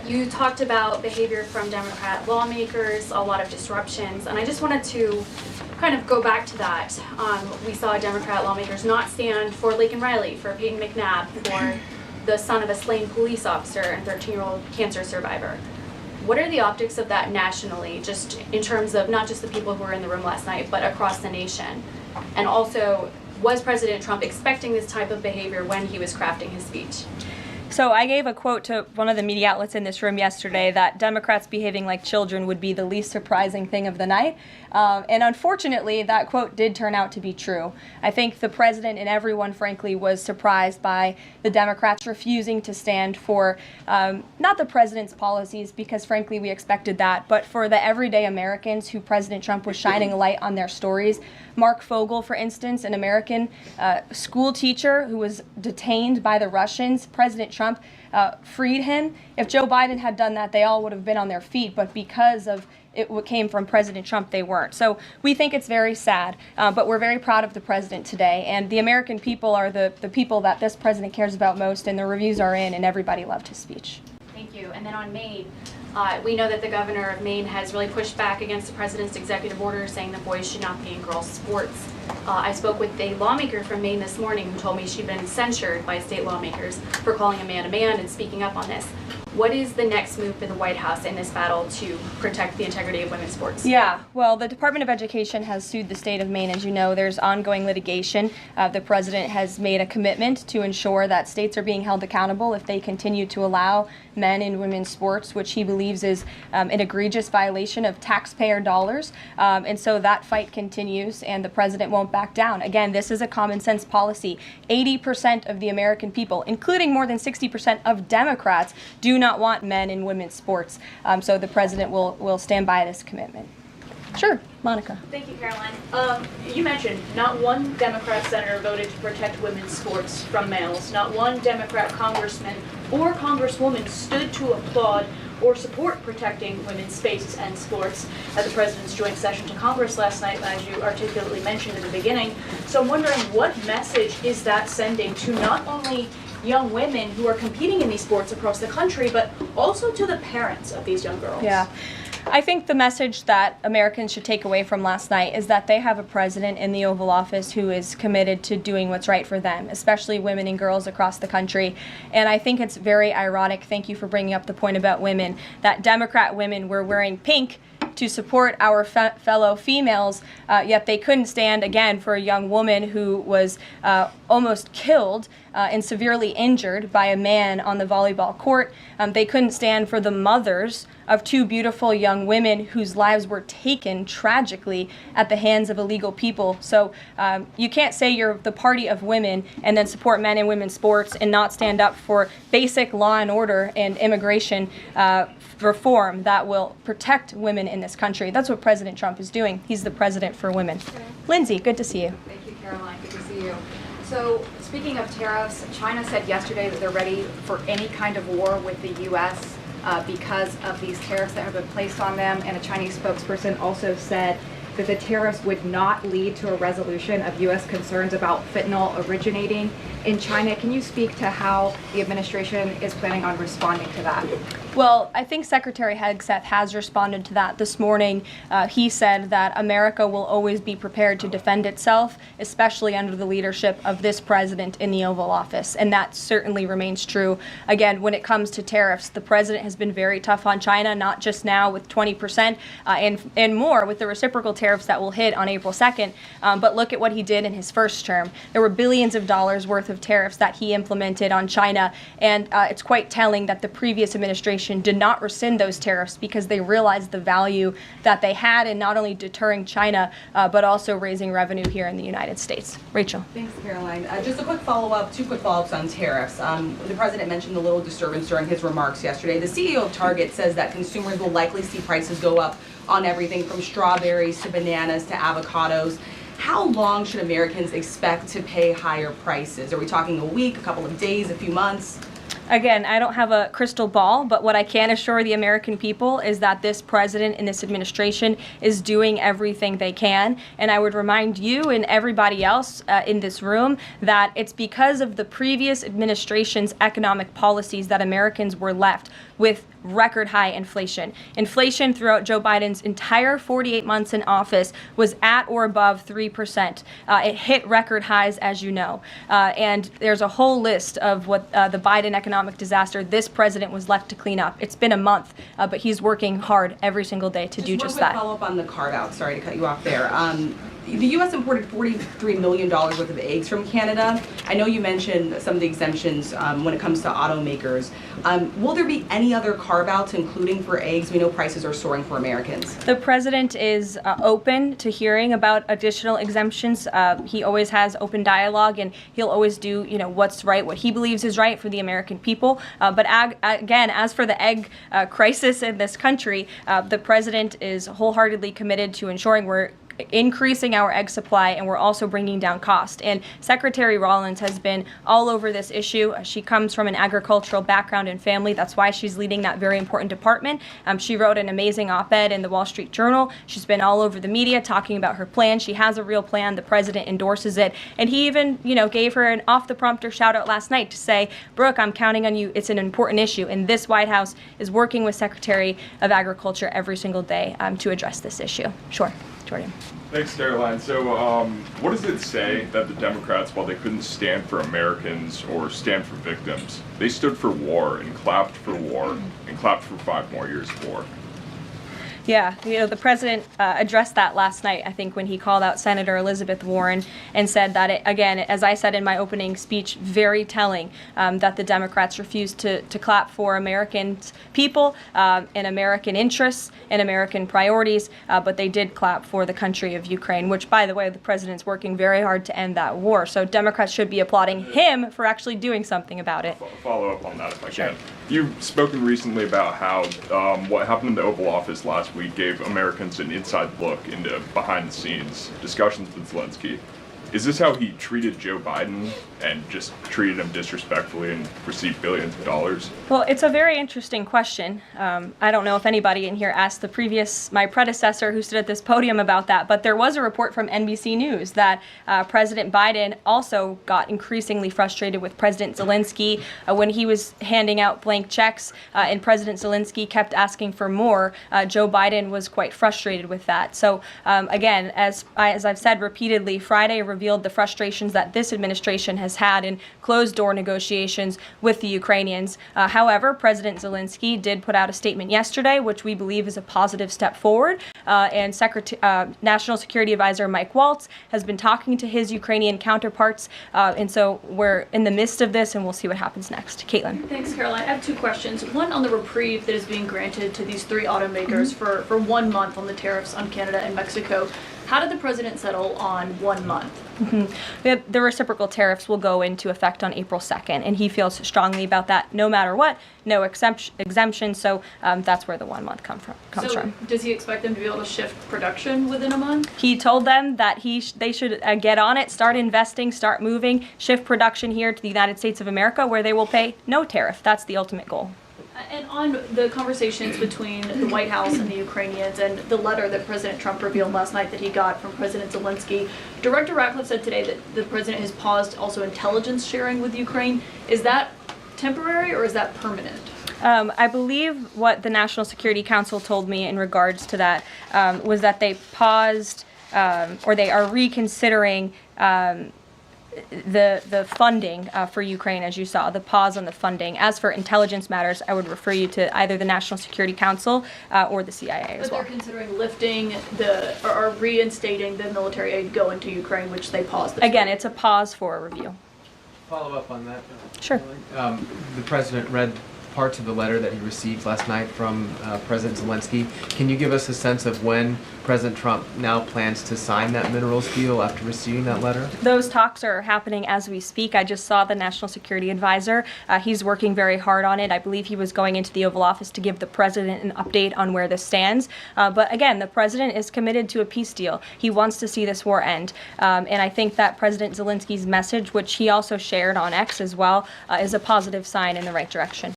You talked about behavior from Democrat lawmakers, a lot of disruptions, and I just wanted to kind of go back to that. We saw Democrat lawmakers not stand for Laken Riley, for Peyton McNabb, for the son of a slain police officer and 13-year-old cancer survivor. What are the optics of that nationally, just in terms of not just the people who were in the room last night, but across the nation? And also, was President Trump expecting this type of behavior when he was crafting his speech? So I gave a quote to one of the media outlets in this room yesterday that Democrats behaving like children would be the least surprising thing of the night. And unfortunately, that quote did turn out to be true. I think the president and everyone, frankly, was surprised by the Democrats refusing to stand for not the president's policies, because frankly we expected that, but for the everyday Americans who President Trump was shining a light on their stories. Mark Fogel, for instance, an American school teacher who was detained by the Russians. President Trump freed him. If Joe Biden had done that, they all would have been on their feet, but because of it came from President Trump, they weren't. So we think it's very sad, but we're very proud of the president today. And the American people are the people that this president cares about most, and the reviews are in, and everybody loved his speech. Thank you. And then on Maine, we know that the governor of Maine has really pushed back against the president's executive order saying that boys should not be in girls' sports. I spoke with a lawmaker from Maine this morning who told me she'd been censured by state lawmakers for calling a man and speaking up on this. What is the next move for the White House in this battle to protect the integrity of women's sports? Yeah, well, the Department of Education has sued the state of Maine. As you know, there's ongoing litigation. The president has made a commitment to ensure that states are being held accountable if they continue to allow men in women's sports, which he believes is an egregious violation of taxpayer dollars. And so that fight continues, and the president won't back down. Again, this is a common sense policy. 80% of the American people, including more than 60% of Democrats, do not want men in women's sports. So the president will stand by this commitment. Sure, Monica. Thank you, Caroline. You mentioned not one Democrat senator voted to protect women's sports from males. Not one Democrat congressman or congresswoman stood to applaud or support protecting women's spaces and sports at the president's joint session to Congress last night, as you articulately mentioned at the beginning. So I'm wondering, what message is that sending to not only young women who are competing in these sports across the country, but also to the parents of these young girls? Yeah. I think the message that Americans should take away from last night is that they have a president in the Oval Office who is committed to doing what's right for them, especially women and girls across the country. And I think it's very ironic, thank you for bringing up the point about women, that Democrat women were wearing pink to support our fellow females, yet they couldn't stand, again, for a young woman who was almost killed and severely injured by a man on the volleyball court. They couldn't stand for the mothers of two beautiful young women whose lives were taken tragically at the hands of illegal people. So you can't say you're the party of women and then support men and women's sports and not stand up for basic law and order and immigration reform that will protect women in this country. That's what President Trump is doing. He's the president for women. Okay. Lindsay, good to see you. Thank you, Caroline. Good to see you. So, speaking of tariffs, China said yesterday that they're ready for any kind of war with the U.S. Because of these tariffs that have been placed on them. And a Chinese spokesperson also said that the tariffs would not lead to a resolution of U.S. concerns about fentanyl originating in China. Can you speak to how the administration is planning on responding to that? Well, I think Secretary Hegseth has responded to that this morning. He said that America will always be prepared to defend itself, especially under the leadership of this president in the Oval Office. And that certainly remains true. Again, when it comes to tariffs, the president has been very tough on China, not just now with 20% and more with the reciprocal tariffs that will hit on April 2nd. But look at what he did in his first term. There were billions of dollars worth of tariffs that he implemented on China. And it's quite telling that the previous administration did not rescind those tariffs because they realized the value that they had in not only deterring China, but also raising revenue here in the United States. Rachel. Thanks, Caroline. Just a quick follow-up, two quick follow-ups on tariffs. The president mentioned a little disturbance during his remarks yesterday. The CEO of Target says that consumers will likely see prices go up on everything from strawberries to bananas to avocados. How long should Americans expect to pay higher prices? Are we talking a week, a couple of days, a few months? Again, I don't have a crystal ball, but what I can assure the American people is that this president and this administration is doing everything they can. And I would remind you and everybody else in this room that it's because of the previous administration's economic policies that Americans were left with record high inflation. Inflation throughout Joe Biden's entire 48 months in office was at or above 3%. It hit record highs, as you know. And there's a whole list of what the Biden economic disaster this president was left to clean up. It's been a month, but he's working hard every single day to do just that. Follow up on the carve out. Sorry to cut you off there. The U.S. imported $43 million worth of eggs from Canada. I know you mentioned some of the exemptions when it comes to automakers. Will there be any other carve-outs, including for eggs? We know prices are soaring for Americans. The president is open to hearing about additional exemptions. He always has open dialogue, and he'll always do, what's right, what he believes is right for the American people. But again, as for the egg crisis in this country, the president is wholeheartedly committed to ensuring we're increasing our egg supply, and we're also bringing down cost. And Secretary Rollins has been all over this issue. She comes from an agricultural background and family. That's why she's leading that very important department. She wrote an amazing op-ed in the Wall Street Journal. She's been all over the media talking about her plan. She has a real plan. The president endorses it. And he even, gave her an off-the-prompter shout-out last night to say, Brooke, I'm counting on you. It's an important issue. And this White House is working with Secretary of Agriculture every single day to address this issue. Sure. Jordan. Thanks, Karoline. So, what does it say that the Democrats, while they couldn't stand for Americans or stand for victims, they stood for war and clapped for war and clapped for 5 more years of war? Yeah, the president addressed that last night, I think, when he called out Senator Elizabeth Warren and said that, again, as I said in my opening speech, very telling that the Democrats refused to clap for American people and American interests and American priorities, but they did clap for the country of Ukraine, which, by the way, the president's working very hard to end that war. So Democrats should be applauding him for actually doing something about it. Follow up on that if I can. You've spoken recently about how what happened in the Oval Office last week gave Americans an inside look into behind-the-scenes discussions with Zelensky. Is this how he treated Joe Biden and just treated him disrespectfully and received billions of dollars? Well, it's a very interesting question. I don't know if anybody in here asked my predecessor who stood at this podium about that, but there was a report from NBC News that President Biden also got increasingly frustrated with President Zelensky when he was handing out blank checks and President Zelensky kept asking for more. Joe Biden was quite frustrated with that. So again, as I've said repeatedly, Friday revealed the frustrations that this administration has had in closed-door negotiations with the Ukrainians. However, President Zelensky did put out a statement yesterday, which we believe is a positive step forward. And National Security Advisor Mike Waltz has been talking to his Ukrainian counterparts. And so we're in the midst of this, and we'll see what happens next. Caitlin. Thanks, Caroline. I have 2 questions. One on the reprieve that is being granted to these 3 automakers for 1 month on the tariffs on Canada and Mexico. How did the president settle on 1 month? The reciprocal tariffs will go into effect on April 2nd, and he feels strongly about that no matter what, no exemption, so that's where the 1 month comes from. Does he expect them to be able to shift production within a month? He told them that they should get on it, start investing, start moving, shift production here to the United States of America, where they will pay no tariff. That's the ultimate goal. And on the conversations between the White House and the Ukrainians and the letter that President Trump revealed last night that he got from President Zelensky, Director Ratcliffe said today that the president has paused also intelligence sharing with Ukraine. Is that temporary or is that permanent? I believe what the National Security Council told me in regards to that was that they paused or they are reconsidering the funding for Ukraine, as you saw, the pause on the funding. As for intelligence matters, I would refer you to either the National Security Council or the CIA as well. But they're considering lifting or reinstating the military aid going to Ukraine, which they paused. Again, it's a pause for a review. Follow up on that. Sure. The president read parts of the letter that he received last night from President Zelensky. Can you give us a sense of when President Trump now plans to sign that minerals deal after receiving that letter? Those talks are happening as we speak. I just saw the National Security Advisor. He's working very hard on it. I believe he was going into the Oval Office to give the president an update on where this stands. But again, the president is committed to a peace deal. He wants to see this war end. And I think that President Zelensky's message, which he also shared on X as well, is a positive sign in the right direction.